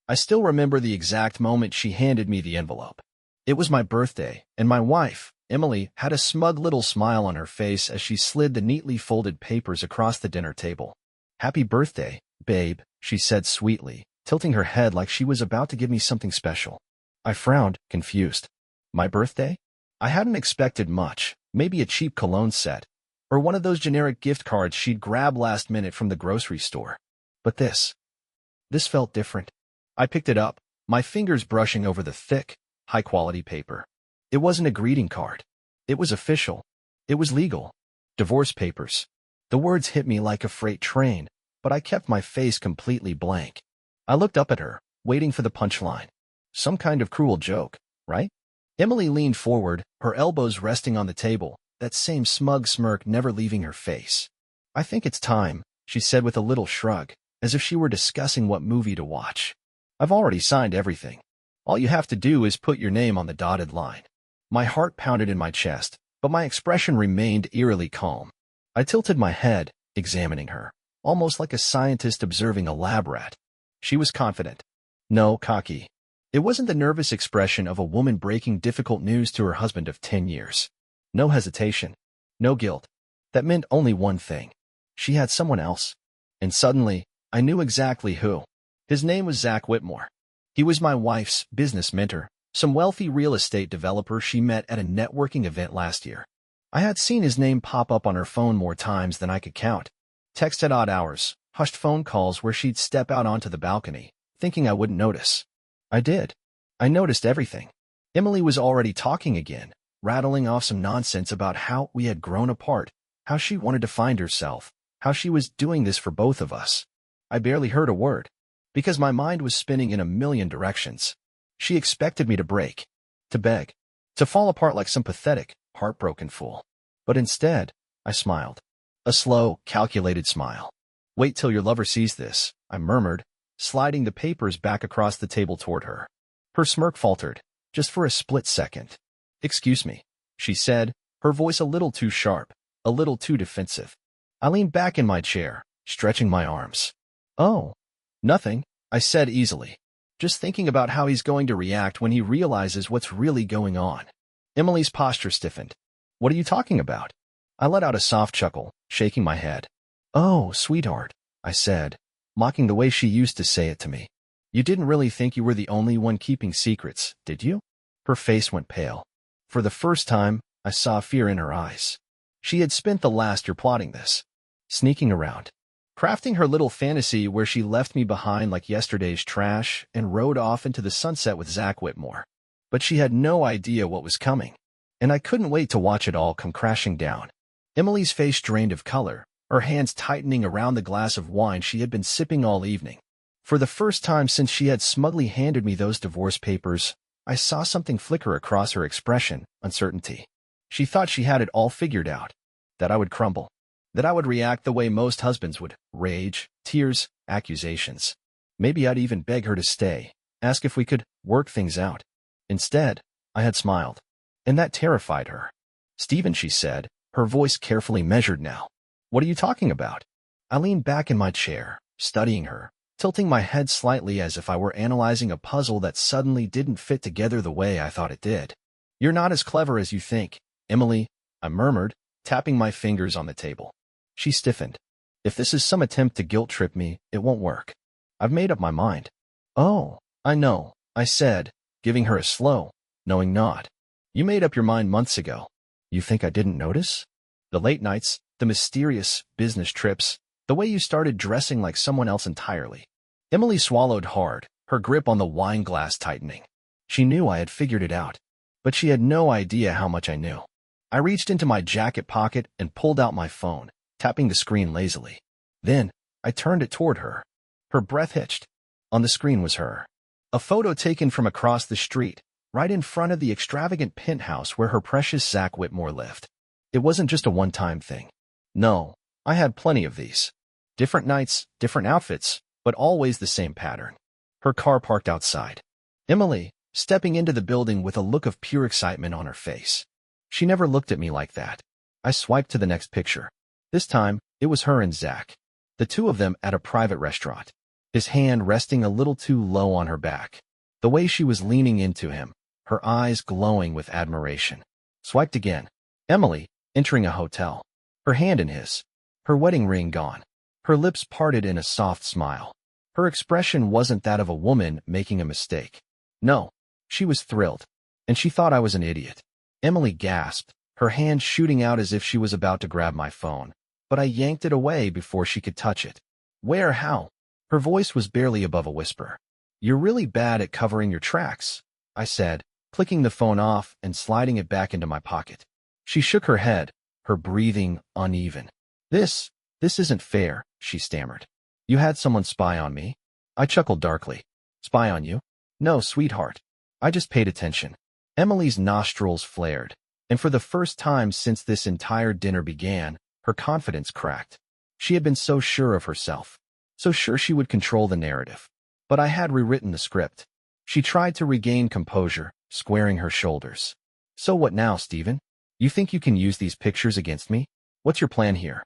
I still remember the exact moment she handed me the envelope. It was my birthday, and my wife, Emily, had a smug little smile on her face as she slid the neatly folded papers across the dinner table. "Happy birthday, babe," she said sweetly, tilting her head like she was about to give me something special. I frowned, confused. My birthday? I hadn't expected much, maybe a cheap cologne set, or one of those generic gift cards she'd grab last minute from the grocery store. But this felt different. I picked it up, my fingers brushing over the thick, high-quality paper. It wasn't a greeting card. It was official. It was legal. Divorce papers. The words hit me like a freight train, but I kept my face completely blank. I looked up at her, waiting for the punchline. Some kind of cruel joke, right? Emily leaned forward, her elbows resting on the table, that same smug smirk never leaving her face. "I think it's time," she said with a little shrug, as if she were discussing what movie to watch. "I've already signed everything. All you have to do is put your name on the dotted line." My heart pounded in my chest, but my expression remained eerily calm. I tilted my head, examining her, almost like a scientist observing a lab rat. She was confident. No, cocky. It wasn't the nervous expression of a woman breaking difficult news to her husband of 10 years. No hesitation. No guilt. That meant only one thing. She had someone else. And suddenly, I knew exactly who. His name was Zach Whitmore. He was my wife's business mentor, some wealthy real estate developer she met at a networking event last year. I had seen his name pop up on her phone more times than I could count. Text at odd hours, hushed phone calls where she'd step out onto the balcony, thinking I wouldn't notice. I did. I noticed everything. Emily was already talking again, rattling off some nonsense about how we had grown apart, how she wanted to find herself, how she was doing this for both of us. I barely heard a word, because my mind was spinning in a million directions. She expected me to break, to beg, to fall apart like some pathetic, heartbroken fool. But instead, I smiled. A slow, calculated smile. "Wait till your lover sees this," I murmured, sliding the papers back across the table toward her. Her smirk faltered, just for a split second. "Excuse me," she said, her voice a little too sharp, a little too defensive. I leaned back in my chair, stretching my arms. "Oh, nothing," I said easily. "Just thinking about how he's going to react when he realizes what's really going on." Emily's posture stiffened. "What are you talking about?" I let out a soft chuckle, shaking my head. "Oh, sweetheart," I said, mocking the way she used to say it to me. "You didn't really think you were the only one keeping secrets, did you?" Her face went pale. For the first time, I saw fear in her eyes. She had spent the last year plotting this, sneaking around, crafting her little fantasy where she left me behind like yesterday's trash and rode off into the sunset with Zach Whitmore. But she had no idea what was coming, and I couldn't wait to watch it all come crashing down. Emily's face drained of color, her hands tightening around the glass of wine she had been sipping all evening. For the first time since she had smugly handed me those divorce papers, I saw something flicker across her expression, uncertainty. She thought she had it all figured out, that I would crumble, that I would react the way most husbands would, rage, tears, accusations. Maybe I'd even beg her to stay, ask if we could work things out. Instead, I had smiled, and that terrified her. "Stephen," she said, her voice carefully measured now. "What are you talking about?" I leaned back in my chair, studying her, tilting my head slightly as if I were analyzing a puzzle that suddenly didn't fit together the way I thought it did. "You're not as clever as you think, Emily," I murmured, tapping my fingers on the table. She stiffened. "If this is some attempt to guilt-trip me, it won't work. I've made up my mind." "Oh, I know," I said, giving her a slow, knowing nod. "You made up your mind months ago. You think I didn't notice? The late nights, the mysterious business trips, the way you started dressing like someone else entirely." Emily swallowed hard, her grip on the wine glass tightening. She knew I had figured it out, but she had no idea how much I knew. I reached into my jacket pocket and pulled out my phone, tapping the screen lazily. Then, I turned it toward her. Her breath hitched. On the screen was her. A photo taken from across the street, right in front of the extravagant penthouse where her precious Zach Whitmore lived. It wasn't just a one-time thing. No, I had plenty of these. Different nights, different outfits, but always the same pattern. Her car parked outside. Emily, stepping into the building with a look of pure excitement on her face. She never looked at me like that. I swiped to the next picture. This time, it was her and Zach. The two of them at a private restaurant. his hand resting a little too low on her back. The way she was leaning into him, her eyes glowing with admiration. Swiped again. Emily, entering a hotel. Her hand in his. Her wedding ring gone. Her lips parted in a soft smile. Her expression wasn't that of a woman making a mistake. No, she was thrilled. And she thought I was an idiot. Emily gasped, her hand shooting out as if she was about to grab my phone. But I yanked it away before she could touch it. Where, how? Her voice was barely above a whisper. You're really bad at covering your tracks, I said, clicking the phone off and sliding it back into my pocket. She shook her head, her breathing uneven. This isn't fair, she stammered. You had someone spy on me? I chuckled darkly. Spy on you? No, sweetheart. I just paid attention. Emily's nostrils flared, and for the first time since this entire dinner began, her confidence cracked. She had been so sure of herself, so sure she would control the narrative. But I had rewritten the script. She tried to regain composure, squaring her shoulders. So what now, Stephen? You think you can use these pictures against me? What's your plan here?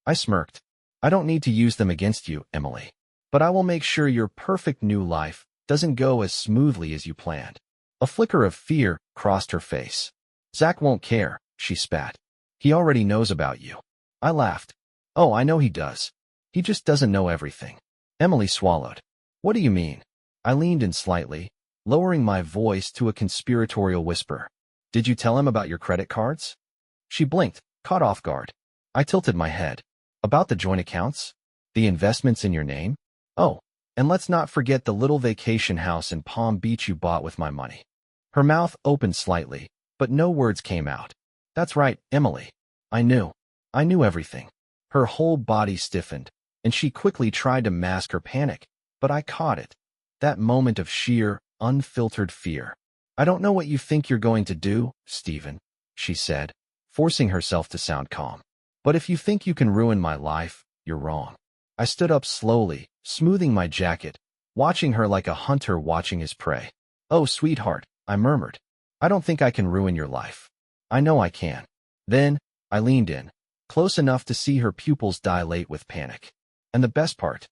I smirked. I don't need to use them against you, Emily. But I will make sure your perfect new life doesn't go as smoothly as you planned. A flicker of fear crossed her face. Zach won't care, she spat. He already knows about you. I laughed. Oh, I know he does. He just doesn't know everything. Emily swallowed. What do you mean? I leaned in slightly, lowering my voice to a conspiratorial whisper. Did you tell him about your credit cards? She blinked, caught off guard. I tilted my head. About the joint accounts? The investments in your name? Oh, and let's not forget the little vacation house in Palm Beach you bought with my money. Her mouth opened slightly, but no words came out. That's right, Emily. I knew. I knew everything. Her whole body stiffened, and she quickly tried to mask her panic, but I caught it. That moment of sheer, unfiltered fear. I don't know what you think you're going to do, Stephen, she said, forcing herself to sound calm. But if you think you can ruin my life, you're wrong. I stood up slowly, smoothing my jacket, watching her like a hunter watching his prey. Oh, sweetheart, I murmured. I don't think I can ruin your life. I know I can. Then, I leaned in, close enough to see her pupils dilate with panic. And the best part,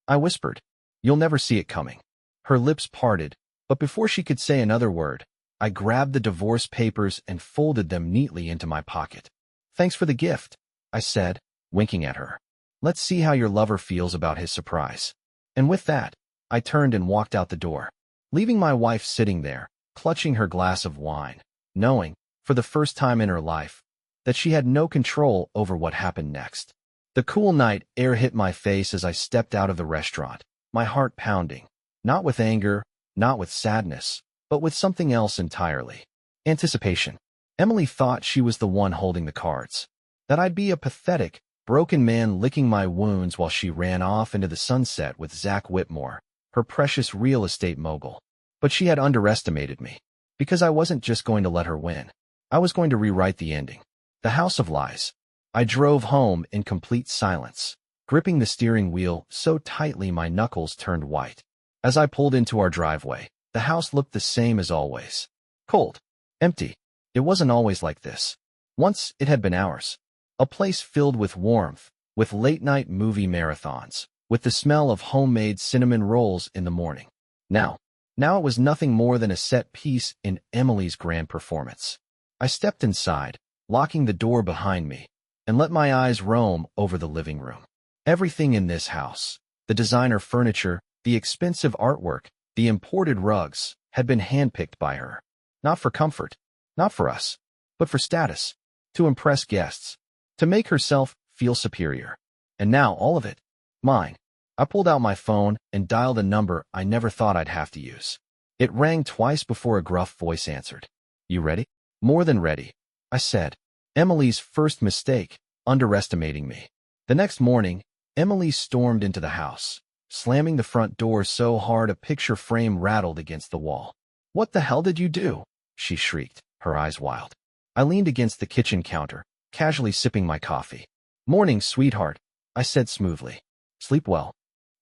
I whispered, you'll never see it coming. Her lips parted, but before she could say another word, I grabbed the divorce papers and folded them neatly into my pocket. Thanks for the gift, I said, winking at her. Let's see how your lover feels about his surprise. And with that, I turned and walked out the door, leaving my wife sitting there, clutching her glass of wine, knowing, for the first time in her life, that she had no control over what happened next. The cool night air hit my face as I stepped out of the restaurant, my heart pounding, not with anger, not with sadness, but with something else entirely. Anticipation. Emily thought she was the one holding the cards, that I'd be a pathetic, broken man licking my wounds while she ran off into the sunset with Zach Whitmore, her precious real estate mogul. But she had underestimated me, because I wasn't just going to let her win. I was going to rewrite the ending. The house of lies. I drove home in complete silence, gripping the steering wheel so tightly my knuckles turned white. As I pulled into our driveway, the house looked the same as always. Cold. Empty. It wasn't always like this. Once it had been ours. A place filled with warmth, with late-night movie marathons, with the smell of homemade cinnamon rolls in the morning. Now it was nothing more than a set piece in Emily's grand performance. I stepped inside, locking the door behind me, and let my eyes roam over the living room. Everything in this house, the designer furniture, the expensive artwork, the imported rugs, had been handpicked by her. Not for comfort, not for us, but for status, to impress guests, to make herself feel superior. And now all of it, mine. I pulled out my phone and dialed a number I never thought I'd have to use. It rang twice before a gruff voice answered. You ready? More than ready, I said. Emily's first mistake, underestimating me. The next morning, Emily stormed into the house, slamming the front door so hard a picture frame rattled against the wall. What the hell did you do? She shrieked, her eyes wild. I leaned against the kitchen counter, casually sipping my coffee. Morning, sweetheart, I said smoothly. Sleep well.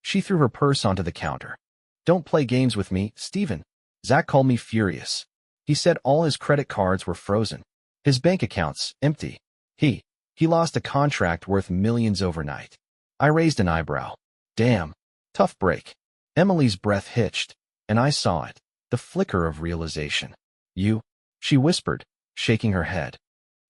She threw her purse onto the counter. Don't play games with me, Stephen. Zach called me furious. He said all his credit cards were frozen. His bank accounts empty. He lost a contract worth millions overnight. I raised an eyebrow. Damn. Tough break. Emily's breath hitched, and I saw it, the flicker of realization. You, she whispered, shaking her head.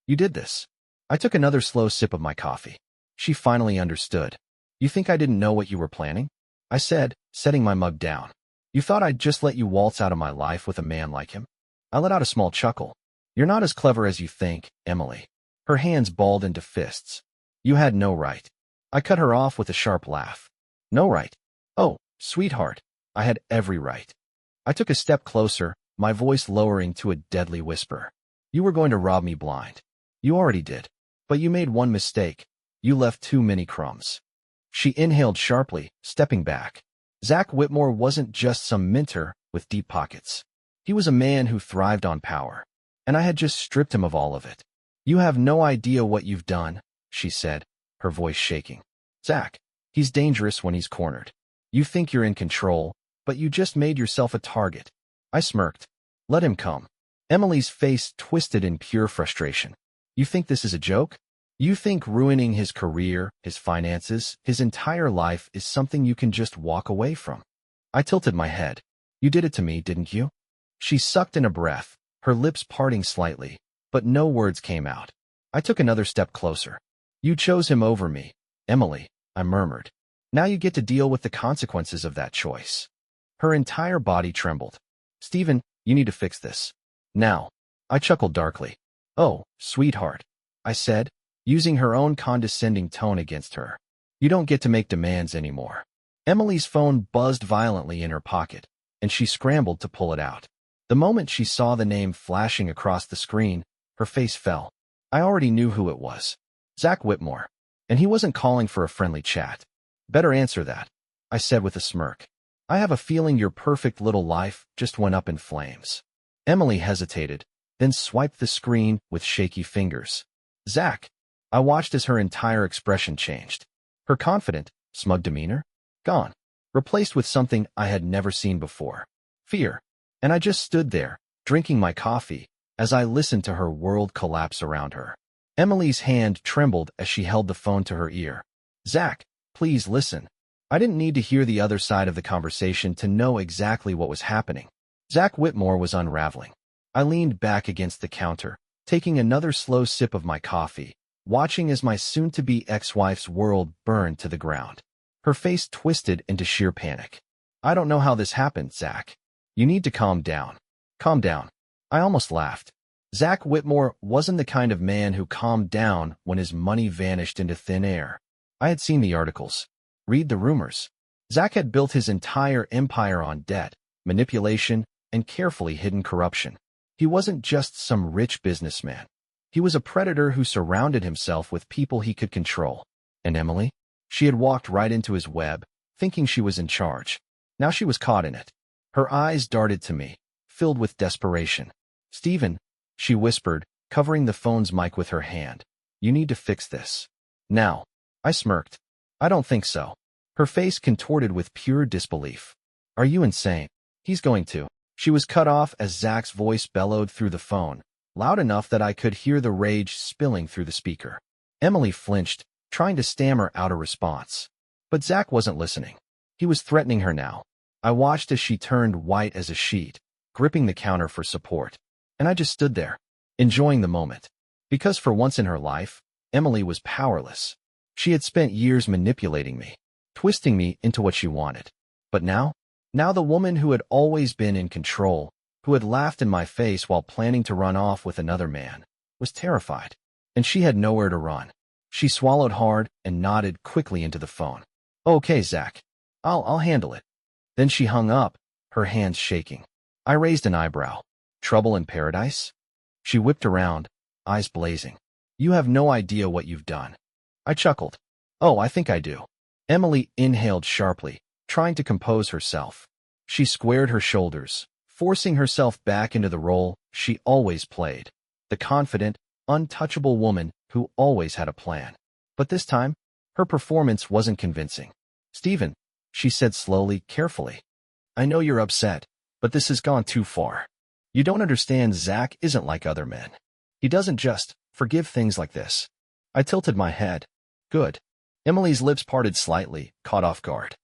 You did this. I took another slow sip of my coffee. She finally understood. You think I didn't know what you were planning? I said, setting my mug down. You thought I'd just let you waltz out of my life with a man like him? I let out a small chuckle. You're not as clever as you think, Emily. Her hands balled into fists. You had no right. I cut her off with a sharp laugh. No right. Oh, sweetheart, I had every right. I took a step closer, my voice lowering to a deadly whisper. You were going to rob me blind. You already did. But you made one mistake. You left too many crumbs. She inhaled sharply, stepping back. Zach Whitmore wasn't just some minter with deep pockets. He was a man who thrived on power. And I had just stripped him of all of it. You have no idea what you've done, she said, her voice shaking. Zach, he's dangerous when he's cornered. You think you're in control, but you just made yourself a target. I smirked. Let him come. Emily's face twisted in pure frustration. You think this is a joke? You think ruining his career, his finances, his entire life is something you can just walk away from? I tilted my head. You did it to me, didn't you? She sucked in a breath, her lips parting slightly, but no words came out. I took another step closer. You chose him over me, Emily, I murmured. Now you get to deal with the consequences of that choice. Her entire body trembled. Stephen, you need to fix this. Now. I chuckled darkly. Oh, sweetheart, I said, using her own condescending tone against her. You don't get to make demands anymore. Emily's phone buzzed violently in her pocket, and she scrambled to pull it out. The moment she saw the name flashing across the screen, her face fell. I already knew who it was. Zach Whitmore. And he wasn't calling for a friendly chat. Better answer that, I said with a smirk. I have a feeling your perfect little life just went up in flames. Emily hesitated, then swiped the screen with shaky fingers. Zach. I watched as her entire expression changed. Her confident, smug demeanor, gone, replaced with something I had never seen before. Fear. And I just stood there, drinking my coffee, as I listened to her world collapse around her. Emily's hand trembled as she held the phone to her ear. Zach, please listen. I didn't need to hear the other side of the conversation to know exactly what was happening. Zach Whitmore was unraveling. I leaned back against the counter, taking another slow sip of my coffee, watching as my soon-to-be ex-wife's world burned to the ground. Her face twisted into sheer panic. I don't know how this happened, Zach. You need to calm down. Calm down. I almost laughed. Zach Whitmore wasn't the kind of man who calmed down when his money vanished into thin air. I had seen the articles. Read the rumors. Zach had built his entire empire on debt, manipulation, and carefully hidden corruption. He wasn't just some rich businessman. He was a predator who surrounded himself with people he could control. And Emily? She had walked right into his web, thinking she was in charge. Now she was caught in it. Her eyes darted to me, filled with desperation. Stephen, she whispered, covering the phone's mic with her hand. You need to fix this. Now. I smirked. I don't think so. Her face contorted with pure disbelief. Are you insane? He's going to. She was cut off as Zach's voice bellowed through the phone, loud enough that I could hear the rage spilling through the speaker. Emily flinched, trying to stammer out a response. But Zach wasn't listening. He was threatening her now. I watched as she turned white as a sheet, gripping the counter for support. And I just stood there, enjoying the moment. Because for once in her life, Emily was powerless. She had spent years manipulating me, twisting me into what she wanted. But now the woman who had always been in control, who had laughed in my face while planning to run off with another man, was terrified. And she had nowhere to run. She swallowed hard and nodded quickly into the phone. Okay, Zach. I'll handle it. Then she hung up, her hands shaking. I raised an eyebrow. Trouble in paradise? She whipped around, eyes blazing. You have no idea what you've done. I chuckled. Oh, I think I do. Emily inhaled sharply, trying to compose herself. She squared her shoulders, forcing herself back into the role she always played. The confident, untouchable woman who always had a plan. But this time, her performance wasn't convincing. Stephen, she said slowly, carefully. I know you're upset, but this has gone too far. You don't understand. Zach isn't like other men. He doesn't just forgive things like this. I tilted my head. Good. Emily's lips parted slightly, caught off guard.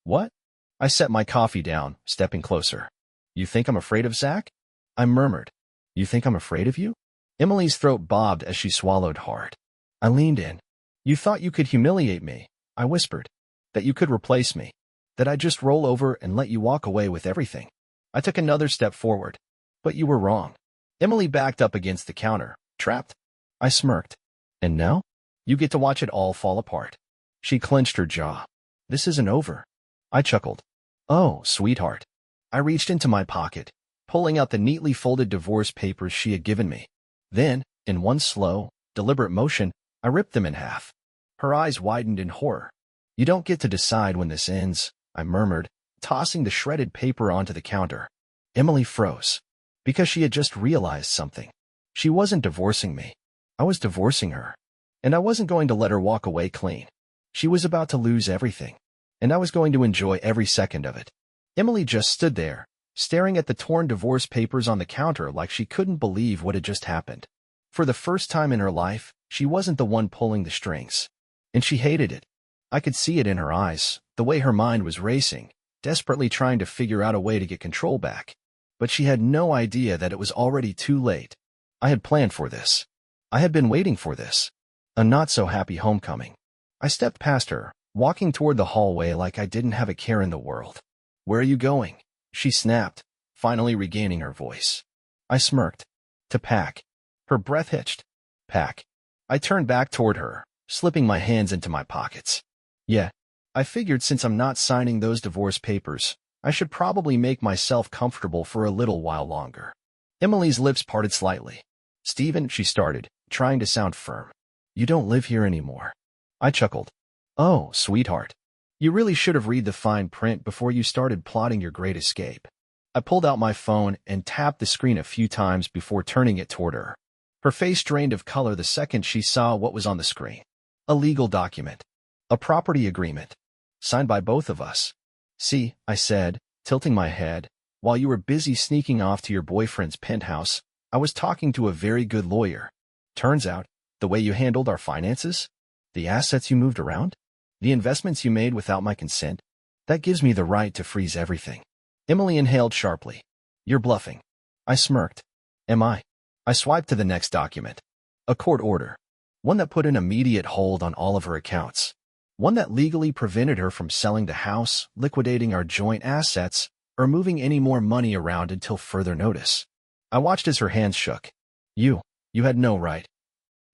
What? I set my coffee down, stepping closer. You think I'm afraid of Zach? I murmured. You think I'm afraid of you? Emily's throat bobbed as she swallowed hard. I leaned in. You thought you could humiliate me, I whispered. That you could replace me. That I'd just roll over and let you walk away with everything. I took another step forward. But you were wrong. Emily backed up against the counter. Trapped? I smirked. And now? You get to watch it all fall apart. She clenched her jaw. This isn't over. I chuckled. Oh, sweetheart. I reached into my pocket, pulling out the neatly folded divorce papers she had given me. Then, in one slow, deliberate motion, I ripped them in half. Her eyes widened in horror. You don't get to decide when this ends, I murmured, tossing the shredded paper onto the counter. Emily froze. Because she had just realized something. She wasn't divorcing me. I was divorcing her. And I wasn't going to let her walk away clean. She was about to lose everything. And I was going to enjoy every second of it. Emily just stood there, staring at the torn divorce papers on the counter like she couldn't believe what had just happened. For the first time in her life, she wasn't the one pulling the strings. And she hated it. I could see it in her eyes, the way her mind was racing, desperately trying to figure out a way to get control back. But she had no idea that it was already too late. I had planned for this. I had been waiting for this. A not-so-happy homecoming. I stepped past her, walking toward the hallway like I didn't have a care in the world. Where are you going? She snapped, finally regaining her voice. I smirked. To pack. Her breath hitched. Pack. I turned back toward her, slipping my hands into my pockets. Yeah, I figured since I'm not signing those divorce papers, I should probably make myself comfortable for a little while longer. Emily's lips parted slightly. Stephen, she started, trying to sound firm. You don't live here anymore. I chuckled. Oh, sweetheart. You really should have read the fine print before you started plotting your great escape. I pulled out my phone and tapped the screen a few times before turning it toward her. Her face drained of color the second she saw what was on the screen. A legal document. A property agreement. Signed by both of us. See, I said, tilting my head, while you were busy sneaking off to your boyfriend's penthouse, I was talking to a very good lawyer. Turns out, the way you handled our finances, the assets you moved around, the investments you made without my consent, that gives me the right to freeze everything. Emily inhaled sharply. You're bluffing. I smirked. Am I? I swiped to the next document. A court order. One that put an immediate hold on all of her accounts. One that legally prevented her from selling the house, liquidating our joint assets, or moving any more money around until further notice. I watched as her hands shook. You had no right.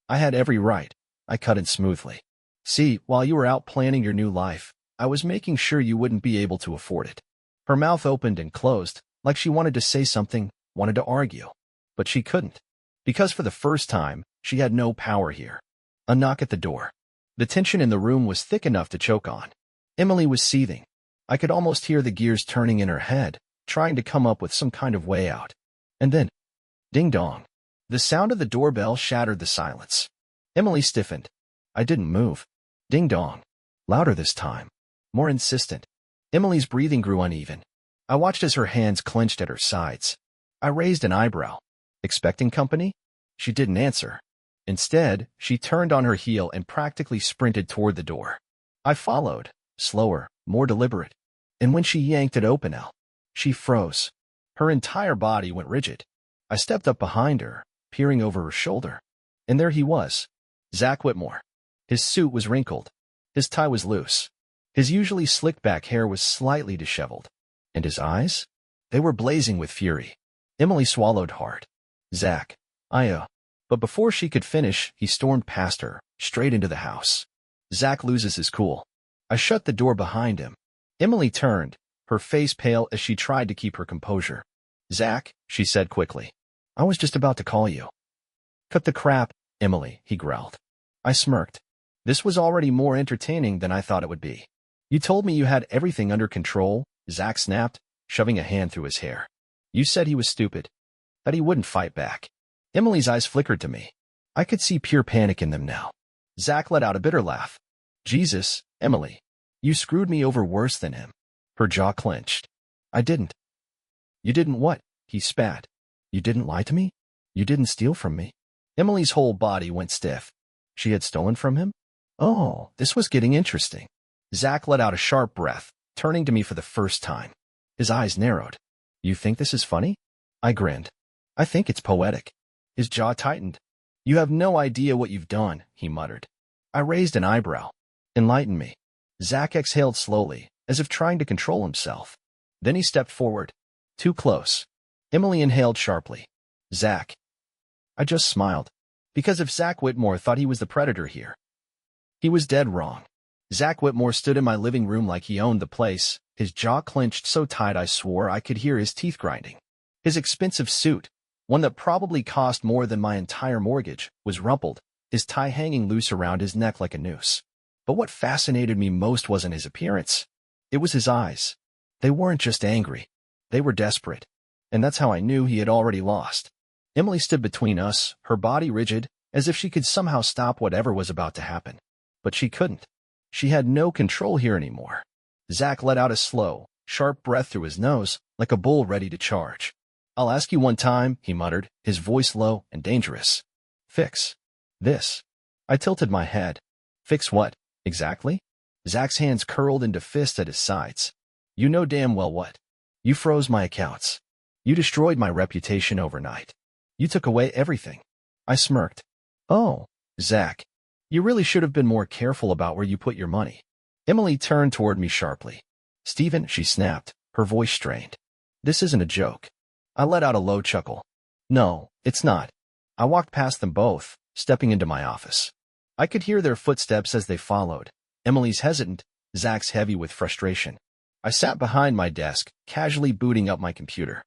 I had every right. I cut in smoothly. See, while you were out planning your new life, I was making sure you wouldn't be able to afford it. Her mouth opened and closed, like she wanted to say something, wanted to argue. But she couldn't. Because for the first time, she had no power here. A knock at the door. The tension in the room was thick enough to choke on. Emily was seething. I could almost hear the gears turning in her head, trying to come up with some kind of way out. And then, ding-dong. The sound of the doorbell shattered the silence. Emily stiffened. I didn't move. Ding-dong. Louder this time. More insistent. Emily's breathing grew uneven. I watched as her hands clenched at her sides. I raised an eyebrow. Expecting company? She didn't answer. Instead, she turned on her heel and practically sprinted toward the door. I followed, slower, more deliberate. And when she yanked it open, she froze. Her entire body went rigid. I stepped up behind her, peering over her shoulder. And there he was. Zach Whitmore. His suit was wrinkled. His tie was loose. His usually slicked-back hair was slightly disheveled. And his eyes? They were blazing with fury. Emily swallowed hard. Zach. But before she could finish, he stormed past her, straight into the house. Zach loses his cool. I shut the door behind him. Emily turned, her face pale as she tried to keep her composure. Zach, she said quickly. I was just about to call you. Cut the crap, Emily, he growled. I smirked. This was already more entertaining than I thought it would be. You told me you had everything under control, Zach snapped, shoving a hand through his hair. You said he was stupid. That he wouldn't fight back. Emily's eyes flickered to me. I could see pure panic in them now. Zach let out a bitter laugh. Jesus, Emily. You screwed me over worse than him. Her jaw clenched. I didn't. You didn't what? He spat. You didn't lie to me? You didn't steal from me? Emily's whole body went stiff. She had stolen from him? Oh, this was getting interesting. Zach let out a sharp breath, turning to me for the first time. His eyes narrowed. You think this is funny? I grinned. I think it's poetic. His jaw tightened. You have no idea what you've done, he muttered. I raised an eyebrow. Enlighten me. Zach exhaled slowly, as if trying to control himself. Then he stepped forward. Too close. Emily inhaled sharply. Zach. I just smiled. Because if Zach Whitmore thought he was the predator here, he was dead wrong. Zach Whitmore stood in my living room like he owned the place, his jaw clenched so tight I swore I could hear his teeth grinding. His expensive suit, one that probably cost more than my entire mortgage, was rumpled, his tie hanging loose around his neck like a noose. But what fascinated me most wasn't his appearance. It was his eyes. They weren't just angry. They were desperate. And that's how I knew he had already lost. Emily stood between us, her body rigid, as if she could somehow stop whatever was about to happen. But she couldn't. She had no control here anymore. Zach let out a slow, sharp breath through his nose, like a bull ready to charge. I'll ask you one time, he muttered, his voice low and dangerous. Fix this. I tilted my head. Fix what, exactly? Zach's hands curled into fists at his sides. You know damn well what. You froze my accounts. You destroyed my reputation overnight. You took away everything. I smirked. Oh, Zach. You really should have been more careful about where you put your money. Emily turned toward me sharply. Stephen, she snapped, her voice strained. This isn't a joke. I let out a low chuckle. No, it's not. I walked past them both, stepping into my office. I could hear their footsteps as they followed. Emily's hesitant, Zach's heavy with frustration. I sat behind my desk, casually booting up my computer.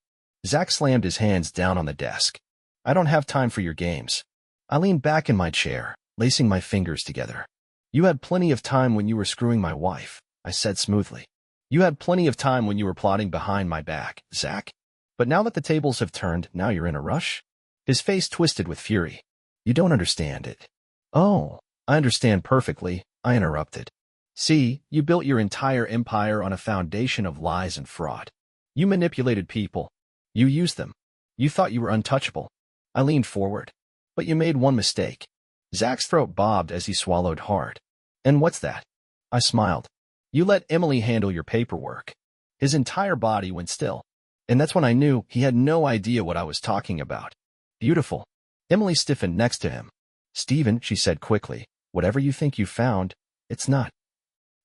Zach slammed his hands down on the desk. I don't have time for your games. I leaned back in my chair, lacing my fingers together. You had plenty of time when you were screwing my wife, I said smoothly. You had plenty of time when you were plotting behind my back, Zach. But now that the tables have turned, now you're in a rush? His face twisted with fury. You don't understand it. Oh, I understand perfectly, I interrupted. See, you built your entire empire on a foundation of lies and fraud. You manipulated people. You used them. You thought you were untouchable. I leaned forward. But you made one mistake. Zach's throat bobbed as he swallowed hard. And what's that? I smiled. You let Emily handle your paperwork. His entire body went still. And that's when I knew he had no idea what I was talking about. Beautiful. Emily stiffened next to him. Stephen, she said quickly, whatever you think you found, it's not.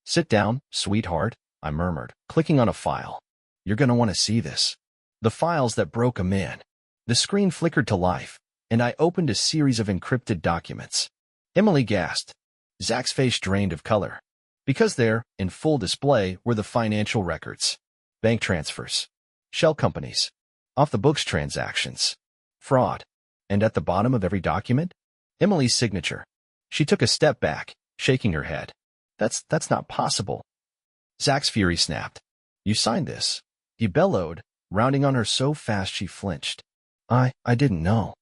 Sit down, sweetheart, I murmured, clicking on a file. You're gonna want to see this. The files that broke a man. The screen flickered to life, and I opened a series of encrypted documents. Emily gasped. Zach's face drained of color. Because there, in full display, were the financial records. Bank transfers. Shell companies. Off-the-books transactions. Fraud. And at the bottom of every document, Emily's signature. She took a step back, shaking her head. That's not possible. Zach's fury snapped. You signed this. He bellowed, rounding on her so fast she flinched. I didn't know.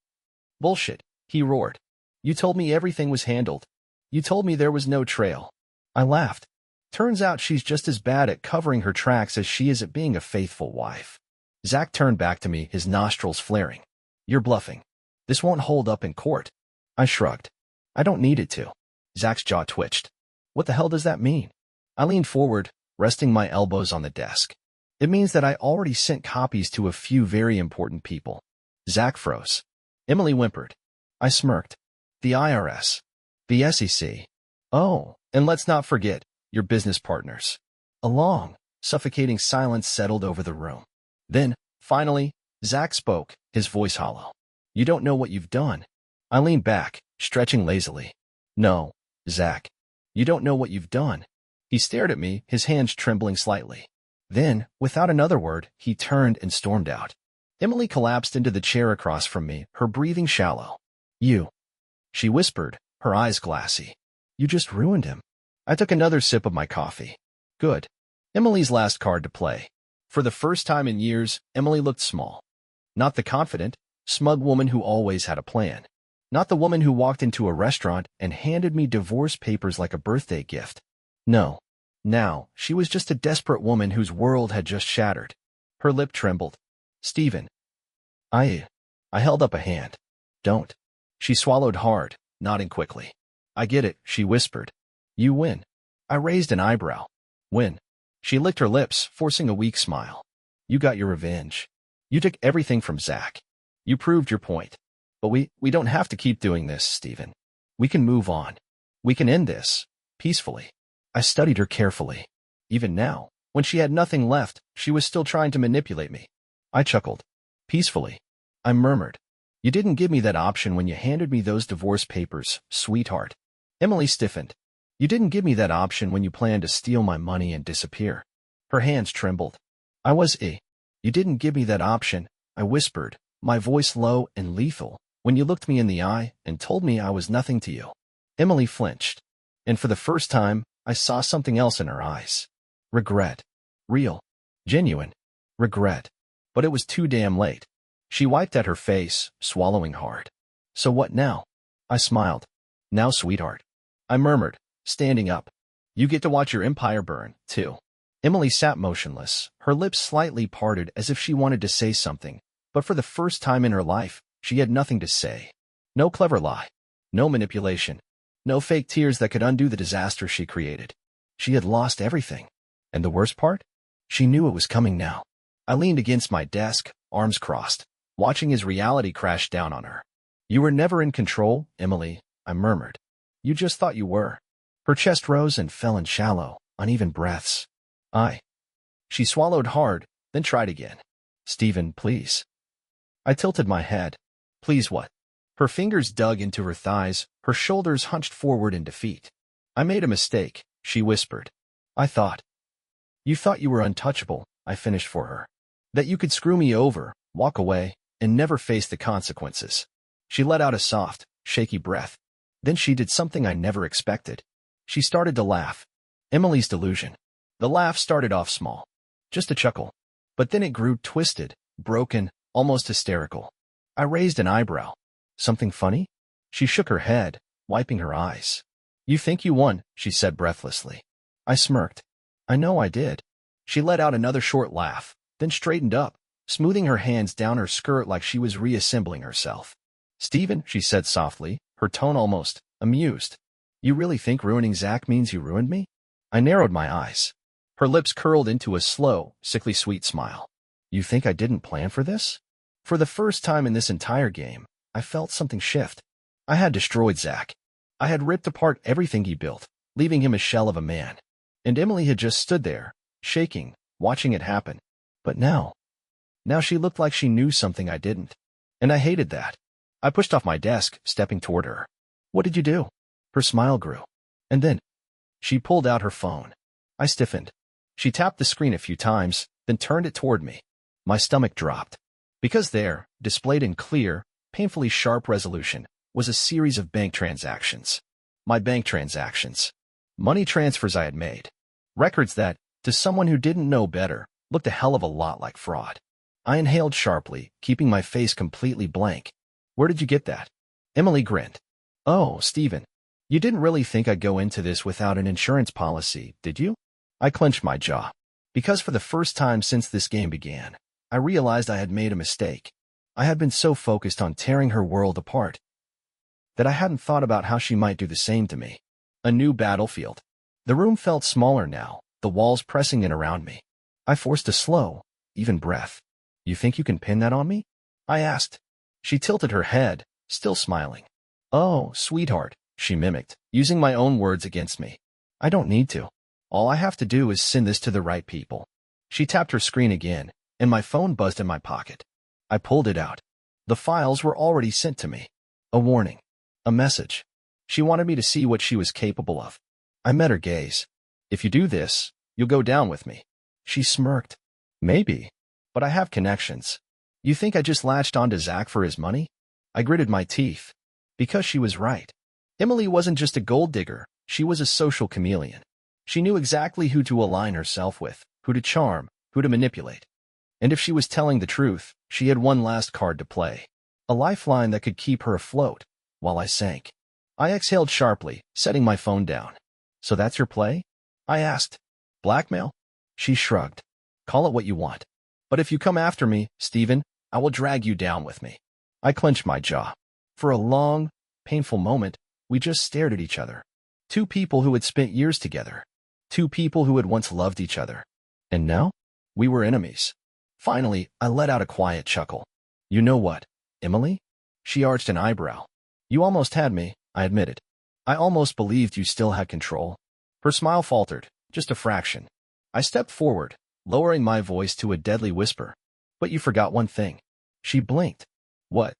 Bullshit, he roared. You told me everything was handled. You told me there was no trail. I laughed. Turns out she's just as bad at covering her tracks as she is at being a faithful wife. Zach turned back to me, his nostrils flaring. You're bluffing. This won't hold up in court. I shrugged. I don't need it to. Zach's jaw twitched. What the hell does that mean? I leaned forward, resting my elbows on the desk. It means that I already sent copies to a few very important people. Zach froze. Emily whimpered. I smirked. The IRS. The SEC. Oh, and let's not forget, your business partners. A long, suffocating silence settled over the room. Then, finally, Zach spoke, his voice hollow. You don't know what you've done. I leaned back, stretching lazily. No, Zach. You don't know what you've done. He stared at me, his hands trembling slightly. Then, without another word, he turned and stormed out. Emily collapsed into the chair across from me, her breathing shallow. You. She whispered, her eyes glassy. You just ruined him. I took another sip of my coffee. Good. Emily's last card to play. For the first time in years, Emily looked small. Not the confident, smug woman who always had a plan. Not the woman who walked into a restaurant and handed me divorce papers like a birthday gift. No. Now, she was just a desperate woman whose world had just shattered. Her lip trembled. Stephen. I held up a hand. Don't. She swallowed hard, nodding quickly. I get it, she whispered. You win. I raised an eyebrow. Win. She licked her lips, forcing a weak smile. You got your revenge. You took everything from Zach. You proved your point. But we don't have to keep doing this, Stephen. We can move on. We can end this. Peacefully. I studied her carefully. Even now, when she had nothing left, she was still trying to manipulate me. I chuckled. Peacefully. I murmured. You didn't give me that option when you handed me those divorce papers, sweetheart. Emily stiffened. You didn't give me that option when you planned to steal my money and disappear. Her hands trembled. You didn't give me that option, I whispered, my voice low and lethal, when you looked me in the eye and told me I was nothing to you. Emily flinched. And for the first time, I saw something else in her eyes. Regret. Real. Genuine. Regret. But it was too damn late. She wiped at her face, swallowing hard. So what now? I smiled. Now, sweetheart. I murmured, standing up. You get to watch your empire burn, too. Emily sat motionless, her lips slightly parted as if she wanted to say something, but for the first time in her life, she had nothing to say. No clever lie. No manipulation. No fake tears that could undo the disaster she created. She had lost everything. And the worst part? She knew it was coming now. I leaned against my desk, arms crossed, watching his reality crash down on her. You were never in control, Emily, I murmured. You just thought you were. Her chest rose and fell in shallow, uneven breaths. She swallowed hard, then tried again. Stephen, please. I tilted my head. Please what? Her fingers dug into her thighs, her shoulders hunched forward in defeat. I made a mistake, she whispered. You thought you were untouchable, I finished for her. That you could screw me over, walk away, and never face the consequences. She let out a soft, shaky breath. Then she did something I never expected. She started to laugh. Emily's delusion. The laugh started off small. Just a chuckle. But then it grew twisted, broken, almost hysterical. I raised an eyebrow. Something funny? She shook her head, wiping her eyes. You think you won, she said breathlessly. I smirked. I know I did. She let out another short laugh, then straightened up, smoothing her hands down her skirt like she was reassembling herself. Stephen, she said softly, her tone almost amused. You really think ruining Zach means you ruined me? I narrowed my eyes. Her lips curled into a slow, sickly sweet smile. You think I didn't plan for this? For the first time in this entire game, I felt something shift. I had destroyed Zach. I had ripped apart everything he built, leaving him a shell of a man. And Emily had just stood there, shaking, watching it happen. But now she looked like she knew something I didn't. And I hated that. I pushed off my desk, stepping toward her. What did you do? Her smile grew. And then she pulled out her phone. I stiffened. She tapped the screen a few times, then turned it toward me. My stomach dropped. Because there, displayed in clear, painfully sharp resolution, was a series of bank transactions. My bank transactions. Money transfers I had made. Records that, to someone who didn't know better, looked a hell of a lot like fraud. I inhaled sharply, keeping my face completely blank. Where did you get that? Emily grinned. Oh, Stephen. You didn't really think I'd go into this without an insurance policy, did you? I clenched my jaw. Because for the first time since this game began, I realized I had made a mistake. I had been so focused on tearing her world apart that I hadn't thought about how she might do the same to me. A new battlefield. The room felt smaller now, the walls pressing in around me. I forced a slow, even breath. You think you can pin that on me? I asked. She tilted her head, still smiling. Oh, sweetheart, she mimicked, using my own words against me. I don't need to. All I have to do is send this to the right people. She tapped her screen again, and my phone buzzed in my pocket. I pulled it out. The files were already sent to me. A warning. A message. She wanted me to see what she was capable of. I met her gaze. If you do this, you'll go down with me. She smirked. Maybe. But I have connections. You think I just latched onto Zach for his money? I gritted my teeth. Because she was right. Emily wasn't just a gold digger, she was a social chameleon. She knew exactly who to align herself with, who to charm, who to manipulate. And if she was telling the truth, she had one last card to play. A lifeline that could keep her afloat, while I sank. I exhaled sharply, setting my phone down. So that's your play? I asked. Blackmail? She shrugged. Call it what you want. But if you come after me, Stephen, I will drag you down with me. I clenched my jaw. For a long, painful moment, we just stared at each other. Two people who had spent years together. Two people who had once loved each other. And now? We were enemies. Finally, I let out a quiet chuckle. You know what, Emily? She arched an eyebrow. You almost had me, I admitted. I almost believed you still had control. Her smile faltered, just a fraction. I stepped forward, lowering my voice to a deadly whisper. But you forgot one thing. She blinked. What?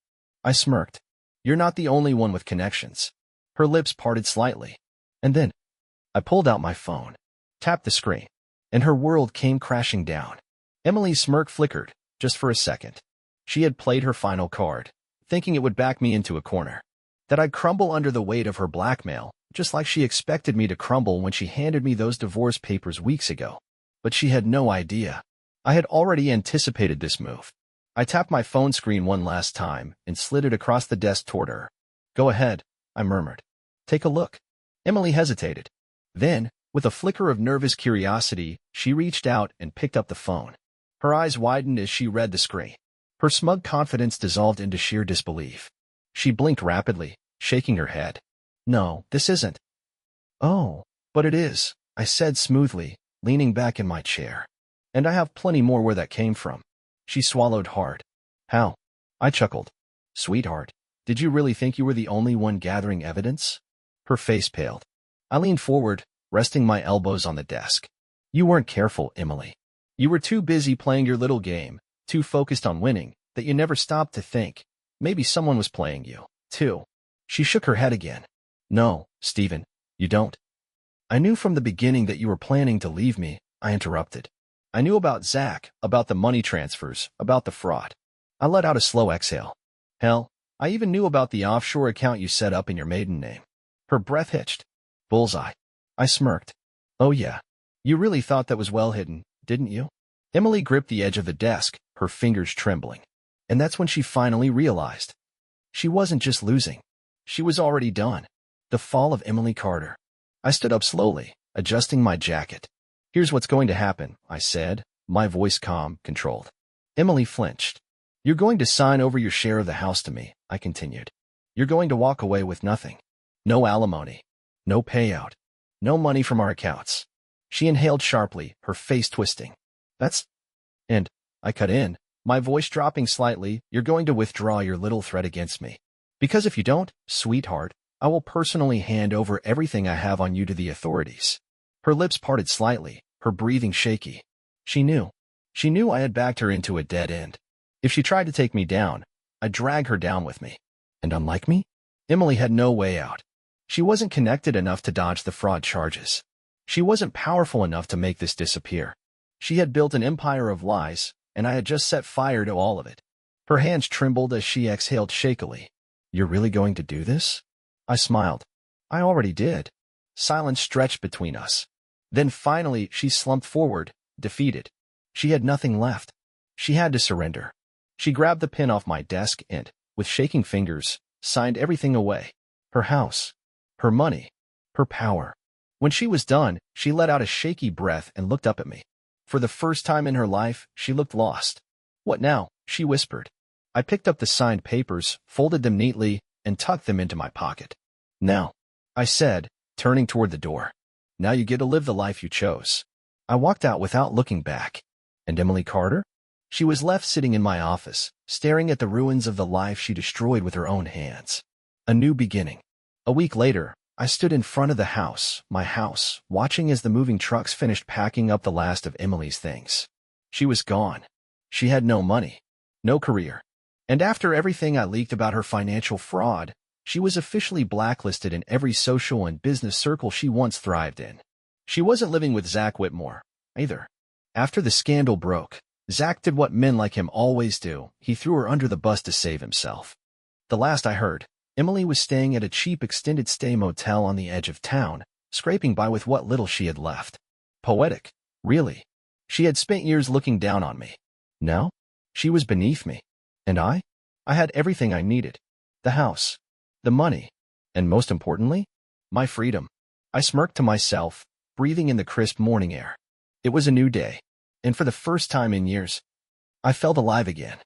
I smirked. You're not the only one with connections. Her lips parted slightly. And then, I pulled out my phone, tapped the screen, and her world came crashing down. Emily's smirk flickered, just for a second. She had played her final card, thinking it would back me into a corner. That I'd crumble under the weight of her blackmail, just like she expected me to crumble when she handed me those divorce papers weeks ago. But she had no idea. I had already anticipated this move. I tapped my phone screen one last time and slid it across the desk toward her. Go ahead, I murmured. Take a look. Emily hesitated. Then, with a flicker of nervous curiosity, she reached out and picked up the phone. Her eyes widened as she read the screen. Her smug confidence dissolved into sheer disbelief. She blinked rapidly, shaking her head. No, this isn't. Oh, but it is, I said smoothly, leaning back in my chair. And I have plenty more where that came from. She swallowed hard. How? I chuckled. Sweetheart, did you really think you were the only one gathering evidence? Her face paled. I leaned forward, resting my elbows on the desk. You weren't careful, Emily. You were too busy playing your little game, too focused on winning, that you never stopped to think. Maybe someone was playing you, too. She shook her head again. No, Stephen, you don't. I knew from the beginning that you were planning to leave me, I interrupted. I knew about Zach, about the money transfers, about the fraud. I let out a slow exhale. Hell, I even knew about the offshore account you set up in your maiden name. Her breath hitched. Bullseye. I smirked. Oh yeah. You really thought that was well hidden, didn't you? Emily gripped the edge of the desk, her fingers trembling. And that's when she finally realized. She wasn't just losing. She was already done. The fall of Emily Carter. I stood up slowly, adjusting my jacket. Here's what's going to happen, I said, my voice calm, controlled. Emily flinched. You're going to sign over your share of the house to me, I continued. You're going to walk away with nothing. No alimony. No payout. No money from our accounts. She inhaled sharply, her face twisting. And, I cut in, my voice dropping slightly, you're going to withdraw your little threat against me. Because if you don't, sweetheart, I will personally hand over everything I have on you to the authorities. Her lips parted slightly, her breathing shaky. She knew. She knew I had backed her into a dead end. If she tried to take me down, I'd drag her down with me. And unlike me, Emily had no way out. She wasn't connected enough to dodge the fraud charges. She wasn't powerful enough to make this disappear. She had built an empire of lies, and I had just set fire to all of it. Her hands trembled as she exhaled shakily. You're really going to do this? I smiled. I already did. Silence stretched between us. Then finally she slumped forward, defeated. She had nothing left. She had to surrender. She grabbed the pen off my desk and, with shaking fingers, signed everything away. Her house. Her money. Her power. When she was done, she let out a shaky breath and looked up at me. For the first time in her life, she looked lost. What now? She whispered. I picked up the signed papers, folded them neatly, and tucked them into my pocket. Now, I said, turning toward the door. Now you get to live the life you chose. I walked out without looking back. And Emily Carter? She was left sitting in my office, staring at the ruins of the life she destroyed with her own hands. A new beginning. A week later, I stood in front of the house, my house, watching as the moving trucks finished packing up the last of Emily's things. She was gone. She had no money, no career. And after everything I leaked about her financial fraud, she was officially blacklisted in every social and business circle she once thrived in. She wasn't living with Zach Whitmore, either. After the scandal broke, Zach did what men like him always do. He threw her under the bus to save himself. The last I heard, Emily was staying at a cheap extended stay motel on the edge of town, scraping by with what little she had left. Poetic, really. She had spent years looking down on me. Now, she was beneath me. And I had everything I needed. The house, the money, and most importantly, my freedom. I smirked to myself, breathing in the crisp morning air. It was a new day, and for the first time in years, I felt alive again.